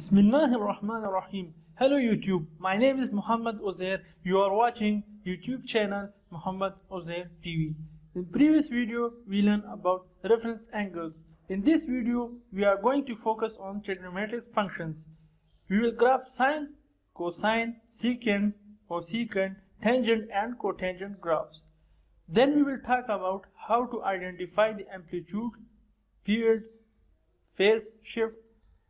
Bismillahirrahmanirrahim. Hello YouTube, my name is Muhammad Uzair. You are watching YouTube channel Muhammad Uzair TV. In previous video we learned about reference angles. In this video we are going to focus on trigonometric functions. We will graph sine, cosine, secant, cosecant, tangent and cotangent graphs. Then we will talk about how to identify the amplitude, period, phase shift,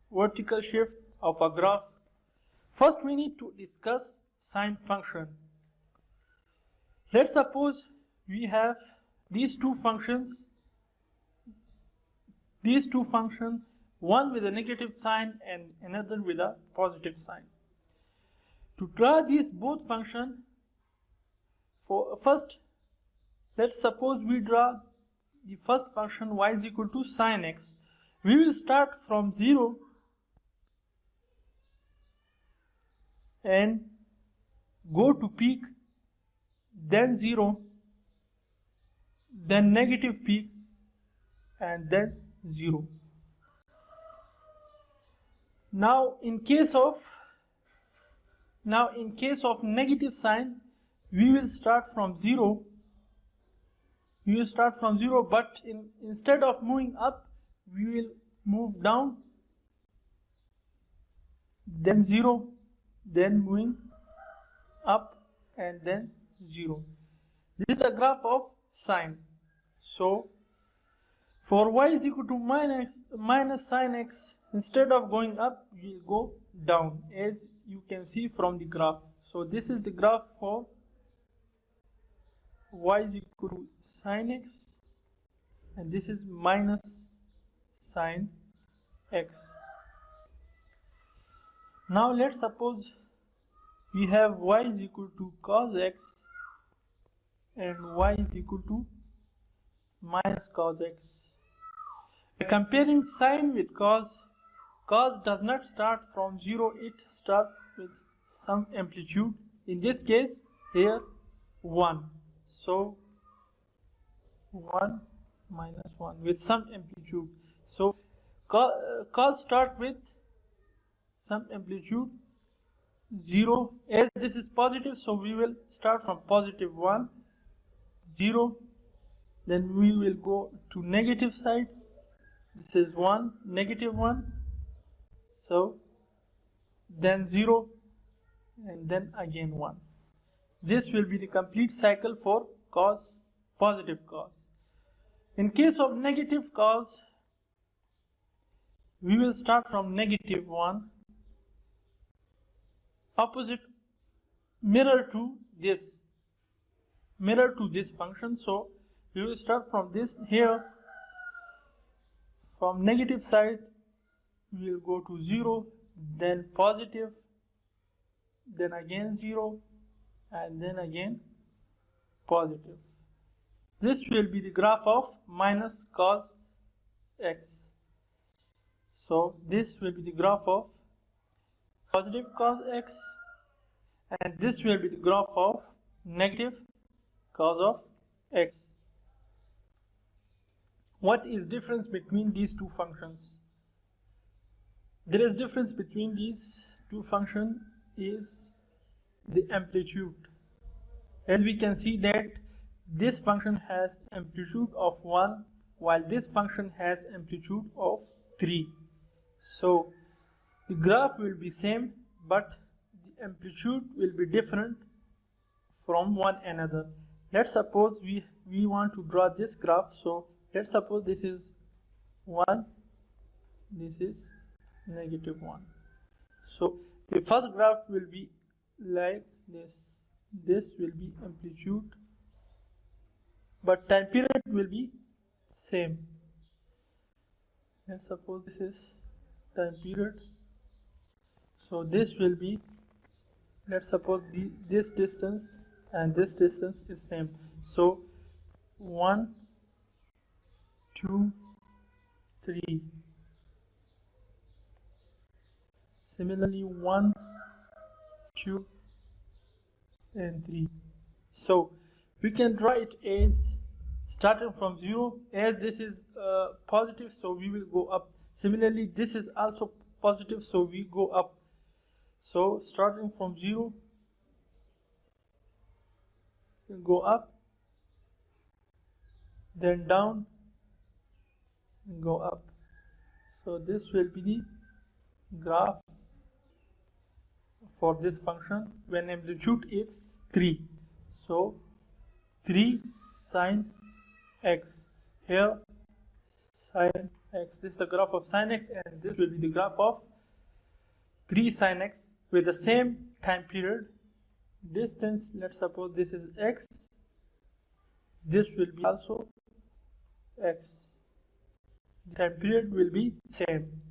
vertical shift of a graph. First we need to discuss sine function. Let's suppose we have these two functions, one with a negative sign and another with a positive sign. To draw these both functions, let's suppose we draw the first function y is equal to sine x. We will start from 0 and go to peak, then 0, then negative peak, and then 0. Now in case of negative sign, we will start from 0. But instead of moving up, we will move down, then 0, then moving up, and then 0. This is the graph of sine. So for y is equal to minus sine x, instead of going up, we will go down, as you can see from the graph. So this is the graph for y is equal to sine x, and this is minus sine x. Now let's suppose we have y is equal to cos x and y is equal to minus cos x. By comparing sine with cos does not start from 0, it starts with some amplitude. In this case here 1. So 1 minus 1 with some amplitude. So cos start with some amplitude 0. As this is positive, so we will start from positive 1, 0. Then we will go to negative side. This is 1, negative 1. So then 0, and then again 1. This will be the complete cycle for cos, positive cos. In case of negative cos, we will start from negative 1, opposite, mirror to this function. So we will start from this here, from negative side we will go to 0, then positive, then again 0, and then again positive. This will be the graph of minus cos x. So this will be the graph of positive cos x, and this will be the graph of negative cos of x. What is difference between these two functions? There is difference between these two functions is the amplitude. As we can see that this function has amplitude of 1, while this function has amplitude of 3. So the graph will be same, but the amplitude will be different from one another. Let's suppose we want to draw this graph. So let's suppose this is 1, this is negative 1. So the first graph will be like this. This will be amplitude, but time period will be same. Let's suppose this is time period. So this will be, let's suppose this distance and this distance is same. So 1, 2, 3. Similarly 1, 2, and 3. So we can draw it as starting from 0, as this is positive, so we will go up. Similarly, this is also positive, so we go up. So starting from 0, we go up, then down, and go up. So this will be the graph for this function when amplitude is 3. So 3 sine x. Here sine x. This is the graph of sine x, and this will be the graph of 3 sine x with the same time period. Distance, let's suppose this is x. This will be also x. The time period will be same.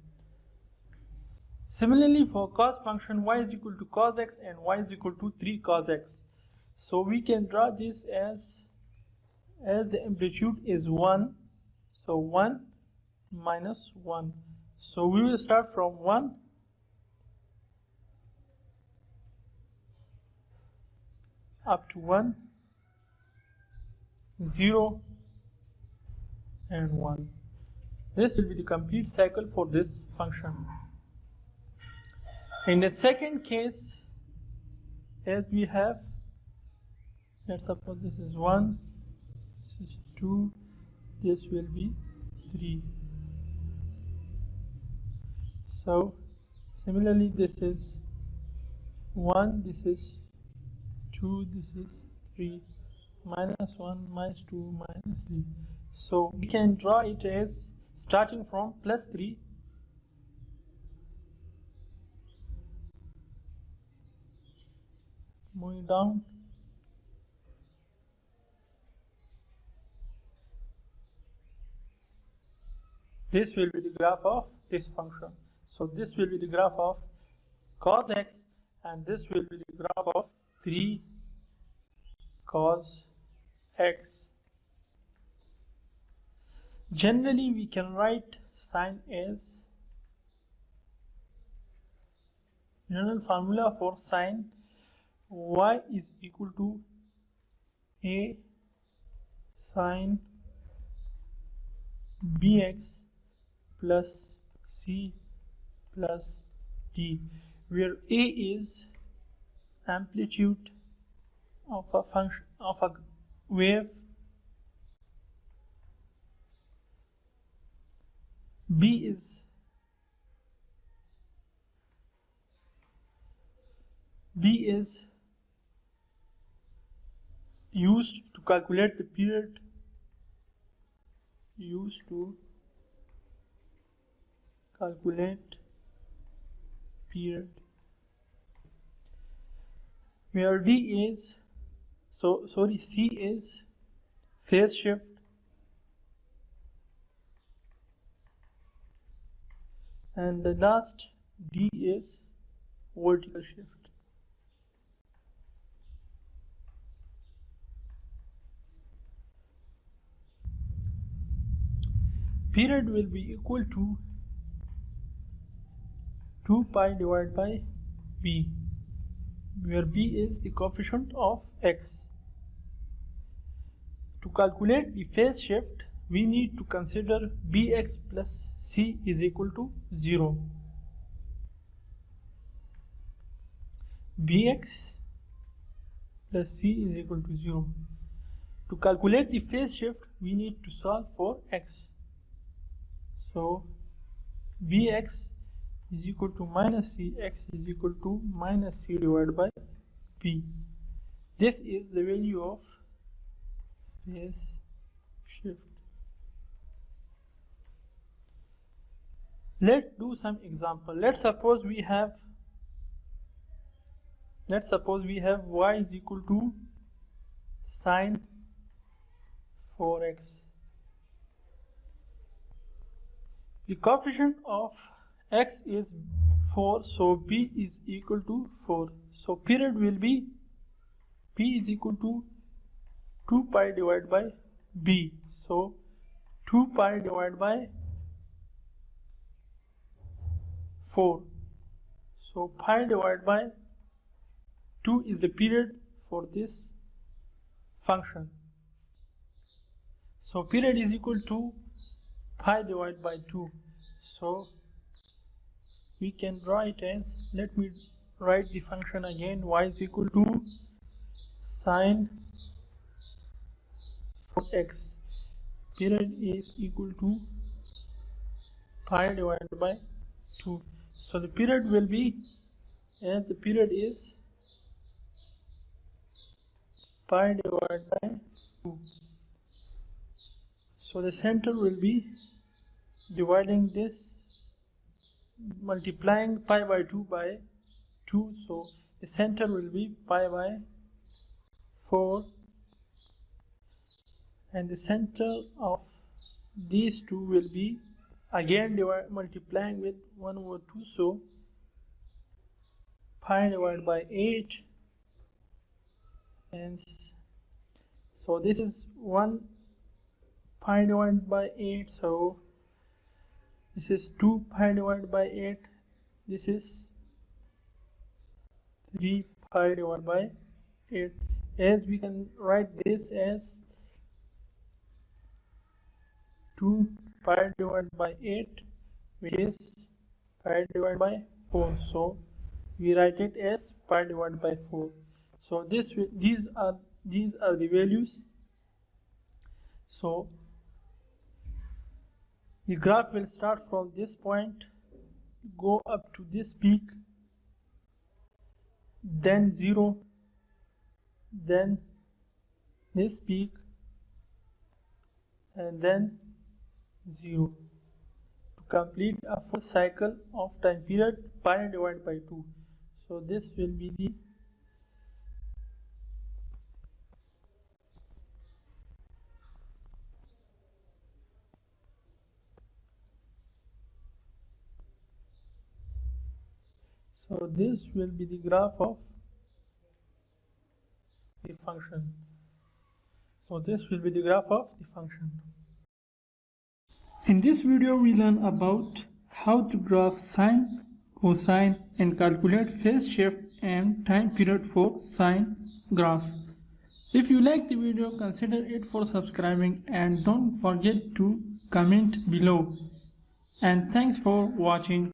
Similarly, for cos function, y is equal to cos x and y is equal to 3 cos x. So we can draw this as the amplitude is 1. So 1 minus 1. So we will start from 1 up to 1, 0, and 1. This will be the complete cycle for this function. In the second case, as we have, let's suppose this is 1, this is 2, this will be 3. So similarly, this is 1, this is 2, this is 3, minus 1, minus 2, minus 3. So we can draw it as starting from plus 3, moving down, this will be the graph of this function. So this will be the graph of cos x, and this will be the graph of 3 cos x. Generally, we can write sine as general formula for sine. Y is equal to a sine bx plus c plus d, where a is amplitude of a function of a wave, b is used to calculate the period, where d is c is phase shift, and the last d is vertical shift. Period will be equal to 2 pi divided by b, where b is the coefficient of x. To calculate the phase shift, we need to consider bx plus c is equal to 0. Bx plus c is equal to 0. To calculate the phase shift, we need to solve for x. So bx is equal to minus c, x is equal to minus c divided by b. This is the value of phase shift. Let's do some example. Let's suppose we have y is equal to sine 4x. The coefficient of x is 4, so b is equal to 4. So period will be p is equal to 2 pi divided by b. So 2 pi divided by 4. So pi divided by 2 is the period for this function. So period is equal to pi divided by 2. So we can write as, let me write the function again. Y is equal to sine of x. Period is equal to pi divided by 2. So the period will be, and the period is pi divided by 2. So the center will be dividing this, multiplying pi by 2 by 2. So the center will be pi by 4, and the center of these two will be again multiplying with 1 over 2. So pi divided by 8, and so this is 1 pi divided by 8. So this is 2 pi divided by 8. This is 3 pi divided by 8. As we can write this as 2 pi divided by 8, which is pi divided by 4. So we write it as pi divided by 4. So these are the values. So the graph will start from this point, go up to this peak, then 0, then this peak, and then 0, to complete a full cycle of time period pi divided by 2. So this will be the graph of the function. In this video we learn about how to graph sine, cosine, and calculate phase shift and time period for sine graph. If you like the video, consider it for subscribing, and don't forget to comment below. And thanks for watching.